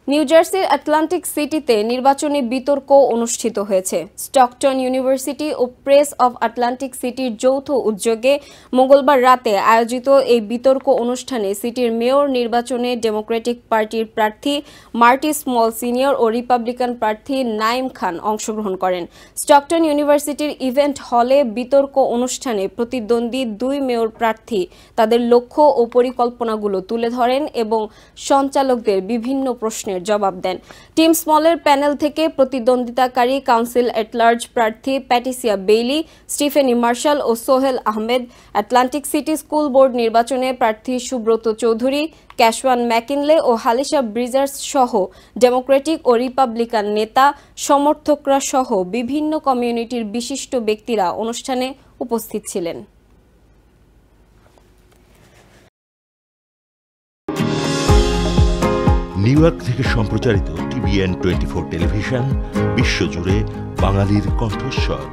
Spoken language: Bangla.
নিউ জার্সির আটলান্টিক সিটিতে নির্বাচনী বিতর্ক অনুষ্ঠিত হয়েছে। স্টকটন ইউনিভার্সিটি ও প্রেস অব আটলান্টিক সিটির যৌথ উদ্যোগে মঙ্গলবার রাতে আয়োজিত এই বিতর্ক অনুষ্ঠানে সিটির মেয়র নির্বাচনে ডেমোক্রেটিক পার্টির প্রার্থী মার্টি স্মল সিনিয়র ও রিপাবলিকান প্রার্থী নাইম খান অংশগ্রহণ করেন। স্টকটন ইউনিভার্সিটির ইভেন্ট হলে বিতর্ক অনুষ্ঠানে প্রতিদ্বন্দ্বী দুই মেয়র প্রার্থী তাদের লক্ষ্য ও পরিকল্পনাগুলো তুলে ধরেন এবং সঞ্চালকদের বিভিন্ন প্রশ্নের জবাব দেন। টিম স্মলের প্যানেল থেকে প্রতিদ্বন্দ্বিতাকারী কাউন্সিল এট লার্জ প্রার্থী প্যাটিসিয়া বেইলি, স্টিফেনি মার্শাল ও Sohel Ahmed, Atlantic City school board নির্বাচনে প্রার্থী সুব্রত চৌধুরী, ক্যাশওয়ান ম্যাকিনলে ও হালিশা ব্রিজার্স সহ ডেমোক্রেটিক ও রিপাবলিকান নেতা, সমর্থকরা সহ বিভিন্ন কমিউনিটির বিশিষ্ট ব্যক্তিরা অনুষ্ঠানে উপস্থিত ছিলেন। নিউ ইয়র্ক থেকে সম্প্রচারিত TVN 24 টেলিভিশন বিশ্বজুড়ে বাঙালির কণ্ঠস্বর।